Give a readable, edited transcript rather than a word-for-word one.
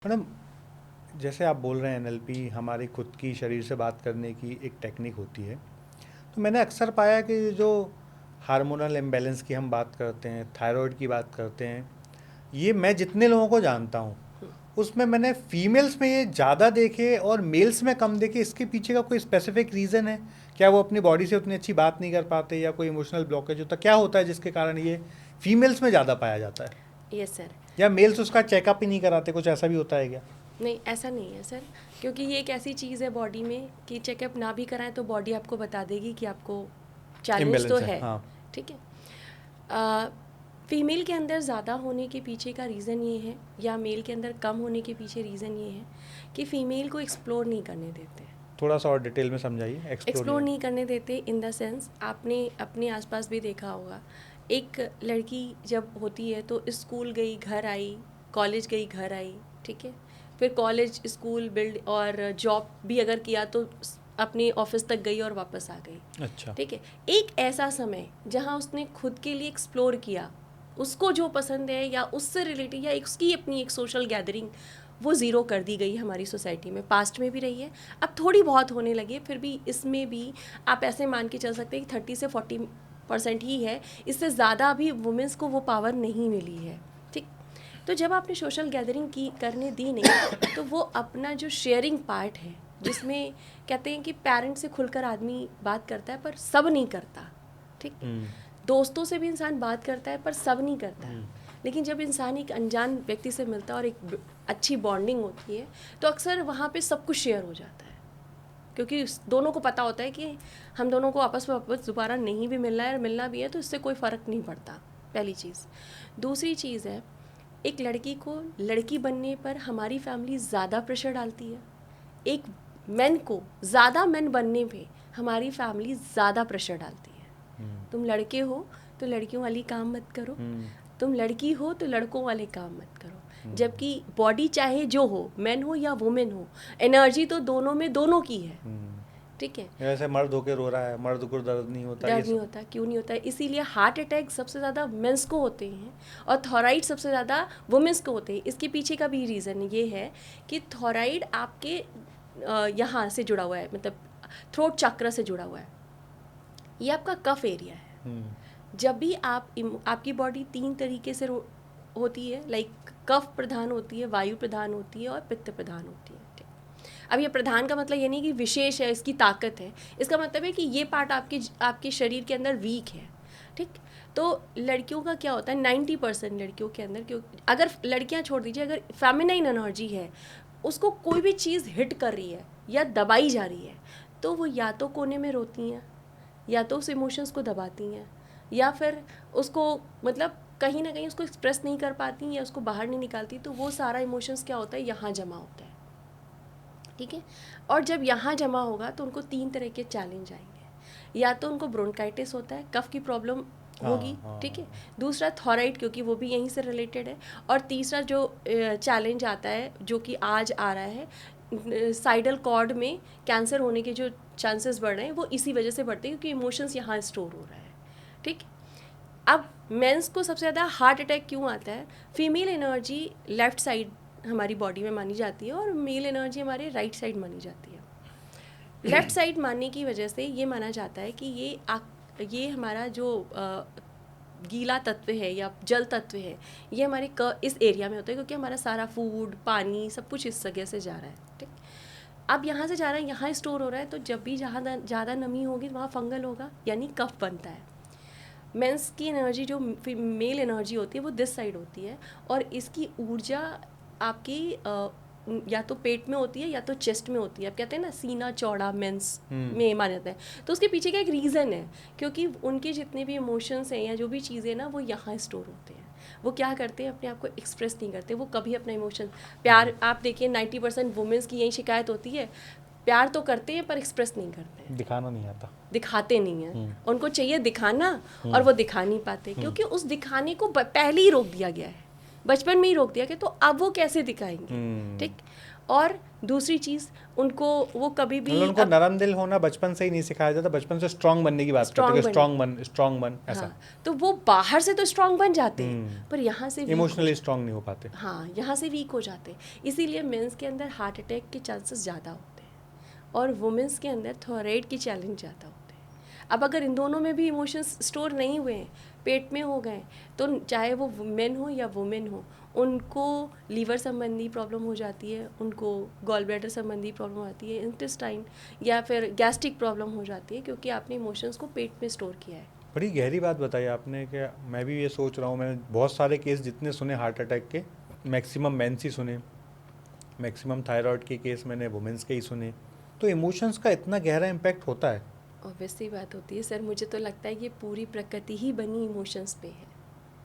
Madam, जैसे आप बोल रहे हैं एनएलपी हमारी खुद की शरीर से बात करने की एक टेक्निक होती है, तो मैंने अक्सर पाया कि जो हार्मोनल इम्बैलेंस की हम बात करते हैं, थायराइड की बात करते हैं, ये मैं जितने लोगों को जानता हूँ उसमें मैंने फीमेल्स में ये ज़्यादा देखे और मेल्स में कम देखे। इसके पीछे का कोई स्पेसिफिक रीज़न है? क्या वो अपनी बॉडी से उतनी अच्छी बात नहीं कर पाते या कोई इमोशनल ब्लॉकेज होता, क्या होता है जिसके कारण ये फीमेल्स में ज़्यादा पाया जाता है? Yes sir. या मेल्स उसका चेकअप ही नहीं कराते, कुछ ऐसा भी होता है क्या? नहीं, ऐसा नहीं है सर, क्योंकि ये एक ऐसी चीज़ है बॉडी में कि चेकअप ना भी कराएं तो बॉडी आपको बता देगी कि आपको चैलेंज तो इम्बैलेंस है, है। हाँ। ठीक है। फीमेल के अंदर ज़्यादा होने के पीछे का रीज़न ये है, या मेल के अंदर कम होने के पीछे रीज़न ये है कि फ़ीमेल को एक्सप्लोर नहीं करने देते। थोड़ा सा और डिटेल में समझाइए, एक्सप्लोर एक्सप्लोर नहीं। नहीं करने देते इन द सेंस, आपने अपने आसपास भी देखा होगा, एक लड़की जब होती है तो स्कूल गई, घर आई, कॉलेज गई, घर आई, ठीक है, फिर कॉलेज, स्कूल, बिल्ड और जॉब भी अगर किया तो अपने ऑफिस तक गई और वापस आ गई। अच्छा। ठीक है। एक ऐसा समय जहाँ उसने खुद के लिए एक्सप्लोर किया, उसको जो पसंद है या उससे रिलेटेड या उसकी अपनी एक सोशल गैदरिंग, वो ज़ीरो कर दी गई हमारी सोसाइटी में। पास्ट में भी रही है, अब थोड़ी बहुत होने लगी है, फिर भी इसमें भी आप ऐसे मान के चल सकते हैं कि 30 से 40% ही है, इससे ज़्यादा अभी वुमेंस को वो पावर नहीं मिली है। ठीक। तो जब आपने सोशल गैदरिंग की करने दी नहीं तो वो अपना जो शेयरिंग पार्ट है, जिसमें कहते हैं कि पेरेंट्स से खुलकर आदमी बात करता है पर सब नहीं करता। ठीक। दोस्तों से भी इंसान बात करता है पर सब नहीं करता। लेकिन जब इंसान एक अनजान व्यक्ति से मिलता है और एक अच्छी बॉन्डिंग होती है तो अक्सर वहाँ पे सब कुछ शेयर हो जाता है, क्योंकि दोनों को पता होता है कि हम दोनों को आपस में वापस दोबारा नहीं भी मिलना है और मिलना भी है तो इससे कोई फ़र्क नहीं पड़ता। पहली चीज़। दूसरी चीज़ है, एक लड़की को लड़की बनने पर हमारी फैमिली ज़्यादा प्रेशर डालती है, एक मैन को ज़्यादा मैन बनने पे हमारी फैमिली ज़्यादा प्रेशर डालती है। तुम लड़के हो तो लड़कियों वाली काम मत करो, तुम लड़की हो तो लड़कों वाले काम मत करो। जबकि बॉडी चाहे जो हो, मैन हो या वुमेन हो, एनर्जी तो दोनों में दोनों की है। ठीक है। जैसे मर्द होके रो रहा है, मर्द को दर्द नहीं होता, दर्द नहीं होता, क्यों नहीं होता है? इसीलिए हार्ट अटैक सबसे ज़्यादा मेंस को होते हैं और थॉराइड सबसे ज़्यादा वुमेंस को होते हैं। इसके पीछे का भी रीज़न ये है कि थॉराइड आपके यहाँ से जुड़ा हुआ है, मतलब थ्रोट चक्र से जुड़ा हुआ है, ये आपका कफ एरिया है। जब भी आपकी बॉडी 3 तरीके से होती है, लाइक कफ प्रधान होती है, वायु प्रधान होती है और पित्त प्रधान होती है। ठीक। अब ये प्रधान का मतलब ये नहीं कि विशेष है, इसकी ताकत है, इसका मतलब है कि ये पार्ट आपके शरीर के अंदर वीक है। ठीक। तो लड़कियों का क्या होता है, 90% लड़कियों के अंदर, क्यों, अगर लड़कियां छोड़ दीजिए, अगर फेमिनाइन एनर्जी है, उसको कोई भी चीज़ हिट कर रही है या दबाई जा रही है तो वो या तो कोने में रोती हैं, या तो उस इमोशंस को दबाती हैं, या फिर उसको मतलब कहीं ना कहीं उसको एक्सप्रेस नहीं कर पाती या उसको बाहर नहीं निकालती, तो वो सारा इमोशंस क्या होता है, यहाँ जमा होता है। ठीक है। और जब यहाँ जमा होगा तो उनको 3 तरह के चैलेंज आएंगे, या तो उनको ब्रोंकाइटिस होता है, कफ की प्रॉब्लम होगी। ठीक है। दूसरा थॉराइड, क्योंकि वो भी यहीं से रिलेटेड है। और तीसरा जो चैलेंज आता है, जो कि आज आ रहा है, साइडल कॉर्ड में कैंसर होने के जो चांसेस बढ़ रहे हैं वो इसी वजह से बढ़ते हैं, क्योंकि इमोशंस यहाँ स्टोर हो रहा है। ठीक। अब मेंस को सबसे ज़्यादा हार्ट अटैक क्यों आता है? फीमेल एनर्जी लेफ्ट साइड हमारी बॉडी में मानी जाती है और मेल एनर्जी हमारे राइट साइड मानी जाती है। लेफ्ट साइड मानने की वजह से ये माना जाता है कि ये हमारा जो गीला तत्व है या जल तत्व है, ये हमारे इस एरिया में होता है, क्योंकि हमारा सारा फूड, पानी, सब कुछ इस जगह से जा रहा है। ठीक। अब यहाँ से जा रहा है, यहाँ स्टोर हो रहा है, तो जब भी जहाँ ज़्यादा नमी होगी वहाँ फंगल होगा, यानी कफ बनता है। मेंस की एनर्जी, जो मेल एनर्जी होती है, वो दिस साइड होती है, और इसकी ऊर्जा आपकी या तो पेट में होती है या तो चेस्ट में होती है। आप कहते हैं ना सीना चौड़ा मेंस में माना जाता है, तो उसके पीछे का एक रीज़न है, क्योंकि उनके जितने भी इमोशंस हैं या जो भी चीज़ें ना वो यहाँ स्टोर होते हैं। वो क्या करते हैं, अपने आप को एक्सप्रेस नहीं करते, वो कभी अपना इमोशन, प्यार, आप देखिए 90% वुमेंस की यही शिकायत होती है, प्यार तो करते हैं पर एक्सप्रेस नहीं करते हैं, दिखाना नहीं आता, दिखाते नहीं हैं। उनको चाहिए दिखाना और वो दिखा नहीं पाते, क्योंकि उस दिखाने को पहले ही रोक दिया गया है। बचपन में ही रोक दिया कि तो अब वो कैसे दिखाएंगे, ठीक। और दूसरी चीज़, उनको वो कभी भी मतलब उनको नरम दिल होना बचपन से ही नहीं सिखाया जाता, बचपन से स्ट्रांग बनने की बात करते हैं कि स्ट्रांग बन ऐसा। हाँ, तो वो बाहर से तो स्ट्रांग बन जाते हैं पर यहाँ से इमोशनली स्ट्रांग नहीं हो पाते। हाँ, यहाँ से वीक हो जाते हैं। इसीलिए मेंस के अंदर हार्ट अटैक के चांसेस ज़्यादा होते हैं और वुमेंस के अंदर थायराइड के चैलेंज ज़्यादा होते हैं। अब अगर इन दोनों में भी इमोशंस स्टोर नहीं हुए हैं, पेट में हो गए, तो चाहे वो मेन हो या वुमेन हो, उनको लीवर संबंधी प्रॉब्लम हो जाती है, उनको गॉल ब्लैडर संबंधी प्रॉब्लम हो जाती है, इंटेस्टाइन या फिर गैस्ट्रिक प्रॉब्लम हो जाती है, क्योंकि आपने इमोशंस को पेट में स्टोर किया है। बड़ी गहरी बात बताई आपने कि मैं भी ये सोच रहा हूँ, मैंने बहुत सारे केस जितने सुने हार्ट अटैक के, मैक्सिमम मेंस ही सुने, मैक्सिमम थायराइड के केस मैंने वुमेंस के ही सुने। तो इमोशंस का इतना गहरा इम्पैक्ट होता है। ऑब्वियसली बात होती है सर, मुझे तो लगता है ये पूरी प्रकृति ही बनी इमोशंस पे है।